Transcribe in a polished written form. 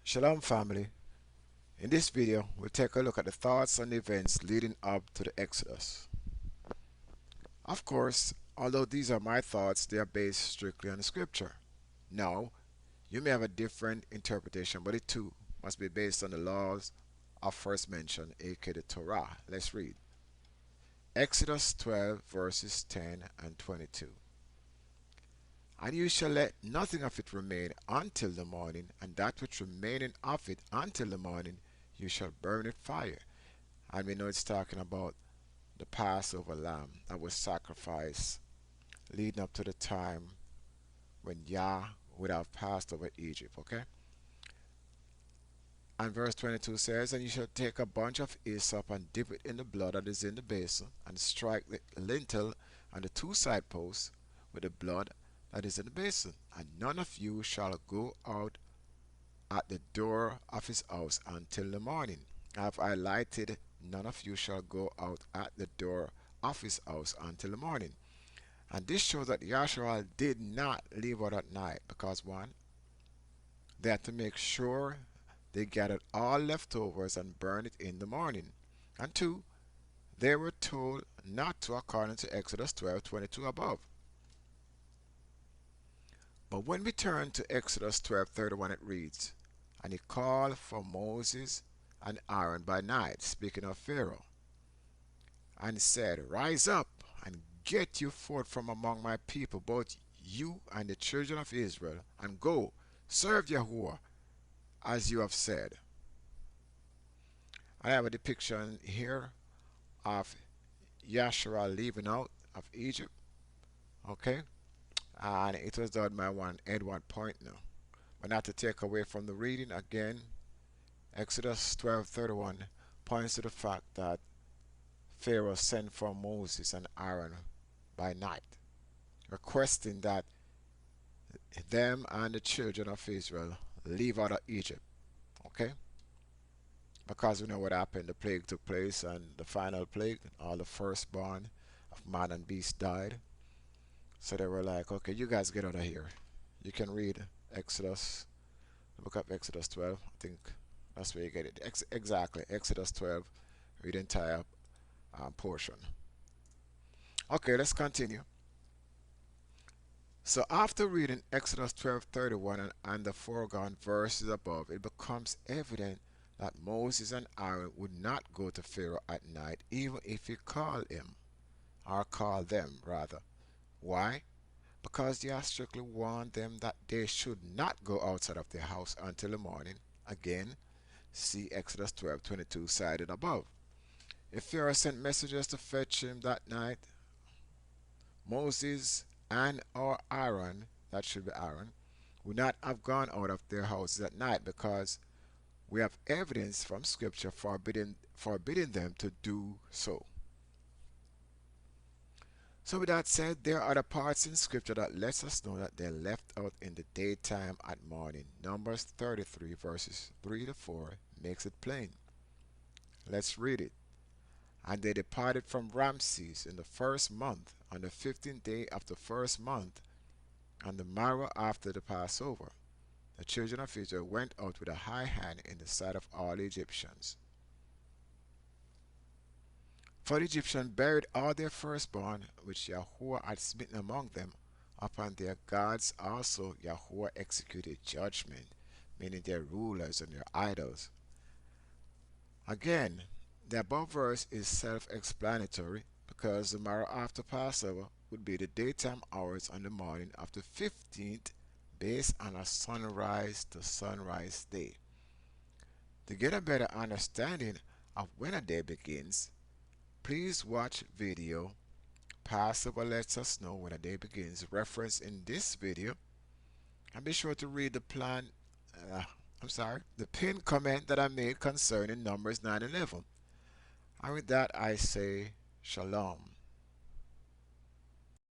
Shalom family. In this video, we'll take a look at the thoughts and events leading up to the Exodus. Of course, although these are my thoughts, they are based strictly on the scripture. Now, you may have a different interpretation, but it too must be based on the laws of first mention, aka the Torah. Let's read. Exodus 12 verses 10 and 22. And you shall let nothing of it remain until the morning, and that which remaineth of it until the morning you shall burn with fire. And we know it's talking about the Passover lamb that was sacrificed leading up to the time when Yah would have passed over Egypt. Okay? And verse 22 says, And you shall take a bunch of hyssop and dip it in the blood that is in the basin, and strike the lintel and the two side posts with the blood that is in the basin. And none of you shall go out at the door of his house until the morning. I have highlighted, none of you shall go out at the door of his house until the morning. And this shows that Yahshua did not leave out at night because one, they had to make sure they gathered all leftovers and burned it in the morning. And two, they were told not to according to Exodus 12:22 above. But when we turn to Exodus 12:31, it reads, And he called for Moses and Aaron by night, speaking of Pharaoh, and said, Rise up and get you forth from among my people, both you and the children of Israel, and go, serve Yahuwah, as you have said. I have a depiction here of Yahshua leaving out of Egypt, okay? And it was done by one Edward Pointner. But not to take away from the reading, again, Exodus 12:31 points to the fact that Pharaoh sent for Moses and Aaron by night, requesting that them and the children of Israel leave out of Egypt. Okay? Because we know what happened. The plague took place, and the final plague, all the firstborn of man and beast died. So they were like, okay, you guys get out of here. You can read Exodus, the book of Exodus 12. I think that's where you get it. Exactly, Exodus 12. Read the entire portion. Okay, let's continue. So after reading Exodus 12:31 and the foregone verses above, it becomes evident that Moses and Aaron would not go to Pharaoh at night, even if he called him, or called them rather. Why? Because Yah strictly warned them that they should not go outside of their house until the morning. Again, see Exodus 12:22 cited above. If Pharaoh sent messengers to fetch him that night, Moses and or Aaron, that should be Aaron, would not have gone out of their houses at night because we have evidence from scripture forbidding them to do so. So with that said, there are other parts in scripture that lets us know that they left out in the daytime at morning. Numbers 33 verses 3 to 4 makes it plain. Let's read it. And they departed from Ramses in the first month, on the 15th day of the first month, on the morrow after the Passover. The children of Israel went out with a high hand in the sight of all the Egyptians. For the Egyptians buried all their firstborn, which Yahuwah had smitten among them. Upon their gods also Yahuwah executed judgment, meaning their rulers and their idols. Again, the above verse is self-explanatory because the morrow after Passover would be the daytime hours on the morning of the 15th based on a sunrise to sunrise day. To get a better understanding of when a day begins, please watch video Passover lets us know when a day begins reference in this video, and be sure to read the pinned comment that I made concerning Numbers 9:11. And with that I say Shalom.